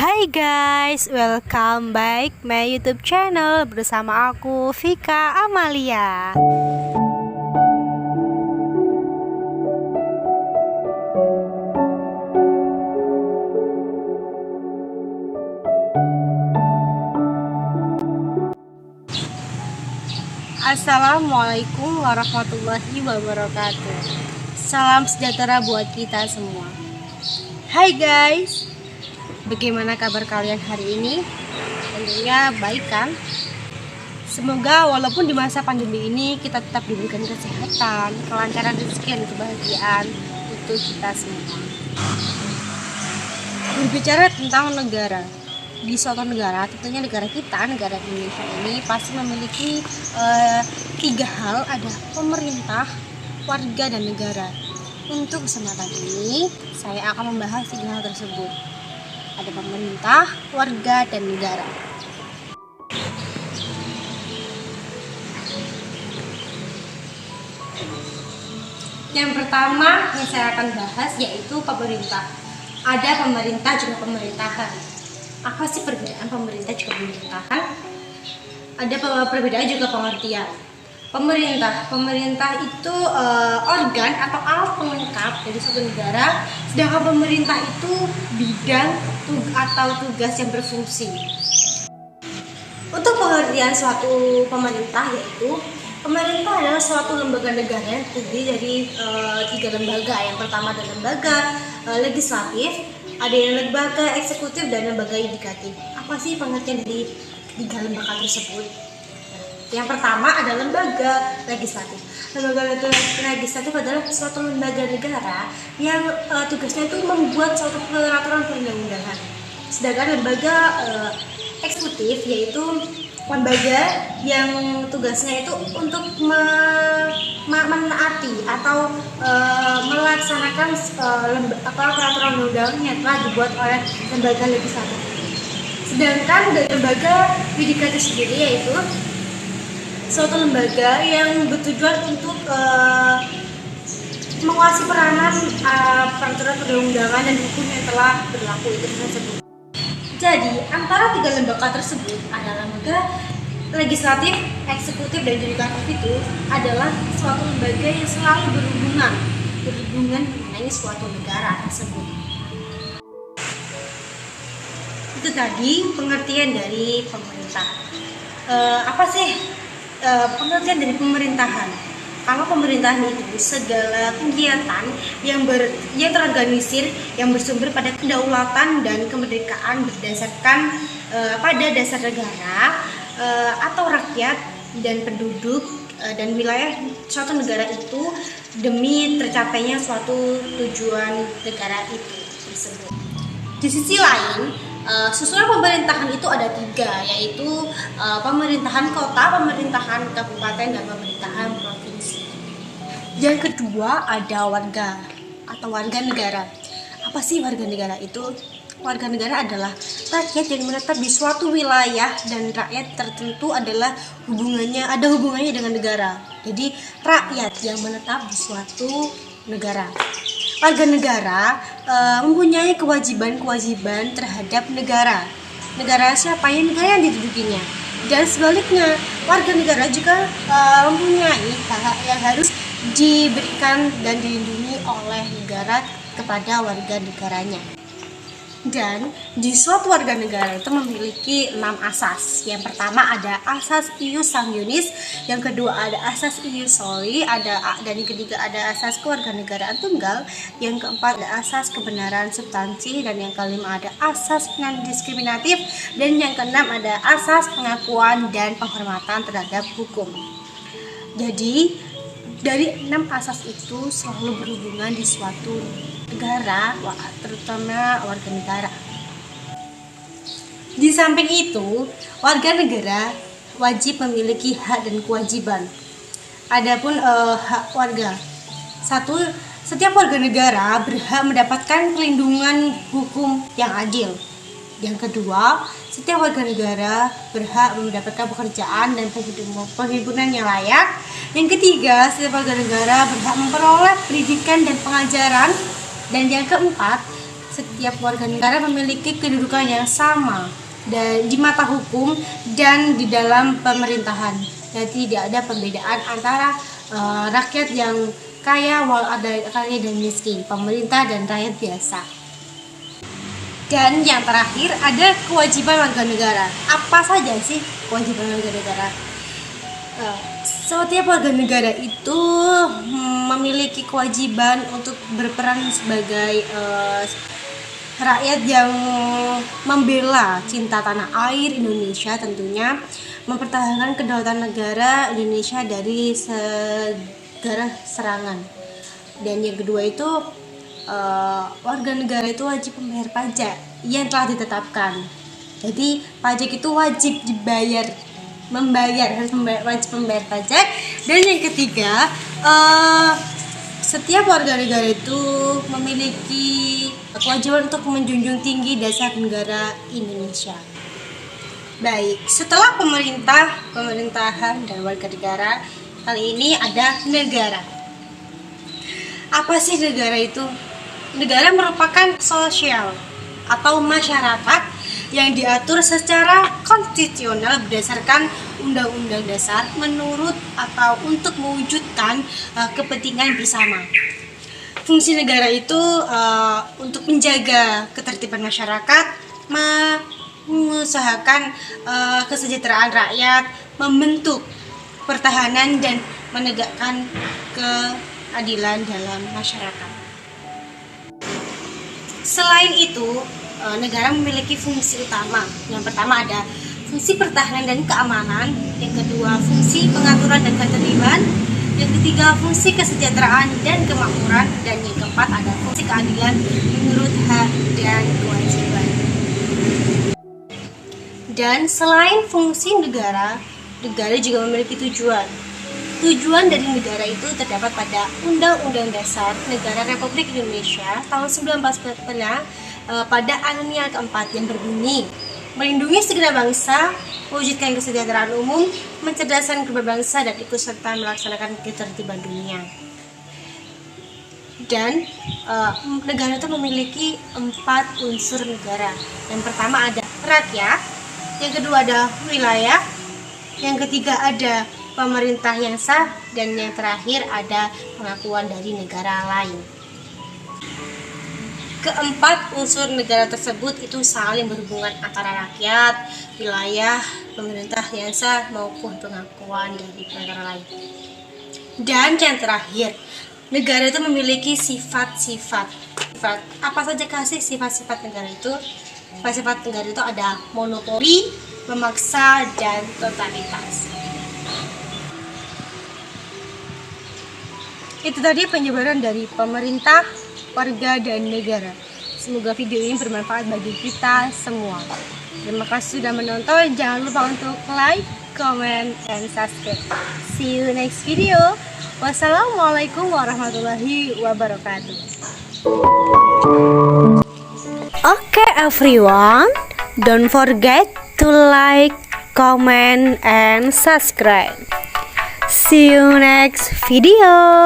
Hai guys, welcome back my YouTube channel bersama aku Vika Amalia. Assalamualaikum warahmatullahi wabarakatuh. Salam sejahtera buat kita semua. Hai guys, bagaimana kabar kalian hari ini? Tentunya baik kan? Semoga walaupun di masa pandemi ini kita tetap diberikan kesehatan, kelancaran rezeki dan kebahagiaan untuk kita semua. Berbicara tentang negara, di suatu negara, tentunya negara kita, negara Indonesia ini pasti memiliki tiga hal, ada pemerintah, warga, dan negara. Untuk kesempatan ini, saya akan membahas tiga hal tersebut. Ada pemerintah, warga, dan negara. Yang pertama yang saya akan bahas yaitu pemerintah. Ada pemerintah juga pemerintahan. Apa sih perbedaan pemerintah juga pemerintahan? Ada perbedaan juga pengertian. Pemerintah itu organ atau alat pelengkap dari suatu negara, sedangkan pemerintah itu bidang atau tugas yang berfungsi. Untuk pengertian suatu pemerintah yaitu pemerintah adalah suatu lembaga negara yang terdiri dari tiga lembaga. Yang pertama adalah lembaga legislatif, ada yang lembaga eksekutif, dan lembaga yudikatif. Apa sih pengertian dari tiga lembaga tersebut? Yang pertama adalah lembaga legislatif. Lembaga legislatif adalah suatu lembaga negara yang tugasnya itu membuat suatu peraturan perundang-undangan. Sedangkan lembaga eksekutif yaitu lembaga yang tugasnya itu untuk menaati atau melaksanakan peraturan undang-undang yang telah dibuat oleh lembaga legislatif. Sedangkan dari lembaga yudikatif sendiri yaitu suatu lembaga yang bertujuan untuk menguasai peranan peraturan perundang-undangan dan hukum yang telah berlaku itu tersebut. Jadi antara tiga lembaga tersebut adalah lembaga legislatif, eksekutif, dan yudikatif itu adalah suatu lembaga yang selalu berhubungan mengenai suatu negara tersebut. Itu tadi pengertian dari pemerintah. Apa sih pengertian dari pemerintahan? Kalau pemerintahan itu segala kegiatan yang terorganisir yang bersumber pada kedaulatan dan kemerdekaan berdasarkan pada dasar negara atau rakyat dan penduduk dan wilayah suatu negara itu demi tercapainya suatu tujuan negara itu tersebut. Di sisi lain, susunan pemerintahan itu ada tiga, yaitu pemerintahan kota, pemerintahan kabupaten, dan pemerintahan provinsi. Yang kedua ada warga atau warga negara. Apa sih warga negara itu? Warga negara adalah rakyat yang menetap di suatu wilayah dan rakyat tertentu adalah hubungannya dengan negara. Jadi rakyat yang menetap di suatu negara. Warga negara mempunyai kewajiban terhadap negara. Negara siapa? Negara yang didudukinya. Dan sebaliknya, warga negara juga mempunyai hak yang harus diberikan dan dilindungi oleh negara kepada warga negaranya. Dan di suatu warga negara itu memiliki 6 asas. Yang pertama ada asas ius sanguinis, yang kedua ada asas ius soli, dan yang ketiga ada asas kewarganegaraan tunggal, yang keempat ada asas kebenaran substansi, dan yang kelima ada asas non-diskriminatif, dan yang keenam ada asas pengakuan dan penghormatan terhadap hukum. Jadi dari 6 asas itu selalu berhubungan di suatu negara, terutama warga negara. Di samping itu, warga negara wajib memiliki hak dan kewajiban. Adapun hak warga, setiap warga negara berhak mendapatkan perlindungan hukum yang adil. Yang kedua, setiap warga negara berhak mendapatkan pekerjaan dan penghidupan yang layak. Yang ketiga, setiap warga negara berhak memperoleh pendidikan dan pengajaran. Dan yang keempat, setiap warga negara memiliki kedudukan yang sama dan di mata hukum dan di dalam pemerintahan. Jadi tidak ada perbedaan antara rakyat yang kaya, kaya dan miskin, pemerintah dan rakyat biasa. Dan yang terakhir ada kewajiban warga negara. Apa saja sih kewajiban warga negara? Setiap warga negara itu memiliki kewajiban untuk berperan sebagai rakyat yang membela cinta tanah air Indonesia, tentunya mempertahankan kedaulatan negara Indonesia dari segala serangan. Dan yang kedua itu warga negara itu wajib membayar pajak yang telah ditetapkan. Jadi pajak itu wajib dibayar, wajib membayar pajak. Dan yang ketiga, setiap warga negara itu memiliki kewajiban untuk menjunjung tinggi dasar negara Indonesia. Baik, setelah pemerintahan dan warga negara, kali ini ada negara. Apa sih negara itu? Negara merupakan sosial atau masyarakat yang diatur secara konstitusional berdasarkan Undang-Undang Dasar menurut atau untuk mewujudkan kepentingan bersama. Fungsi negara itu untuk menjaga ketertiban masyarakat, mengusahakan kesejahteraan rakyat, membentuk pertahanan dan menegakkan keadilan dalam masyarakat. Selain itu, negara memiliki fungsi utama. Yang pertama ada fungsi pertahanan dan keamanan, yang kedua fungsi pengaturan dan ketertiban, yang ketiga fungsi kesejahteraan dan kemakmuran, dan yang keempat ada fungsi keadilan menurut hak dan kewajiban. Dan selain fungsi negara, negara juga memiliki tujuan. Tujuan dari negara itu terdapat pada Undang-Undang Dasar Negara Republik Indonesia tahun 1945 pada alinea keempat yang berbunyi, melindungi segenap bangsa, mewujudkan kesejahteraan umum, mencerdaskan berbangsa dan ikut serta melaksanakan ketertiban dunia. Dan negara itu memiliki 4 unsur negara. Yang pertama ada rakyat, yang kedua ada wilayah, yang ketiga ada pemerintah yang sah, dan yang terakhir ada pengakuan dari negara lain. Keempat unsur negara tersebut itu saling berhubungan antara rakyat, wilayah, pemerintah yang sah maupun pengakuan dari negara lain. Dan yang terakhir, negara itu memiliki sifat-sifat. Apa saja kasih sifat-sifat negara itu? Sifat-sifat negara itu ada monopoli, memaksa, dan totalitas. Itu tadi penyebaran dari pemerintah, warga, dan negara. Semoga video ini bermanfaat bagi kita semua. Terima kasih sudah menonton. Jangan lupa untuk like, comment, and subscribe. See you next video. Wassalamualaikum warahmatullahi wabarakatuh. Okay everyone, don't forget to like, comment, and subscribe. See you next video.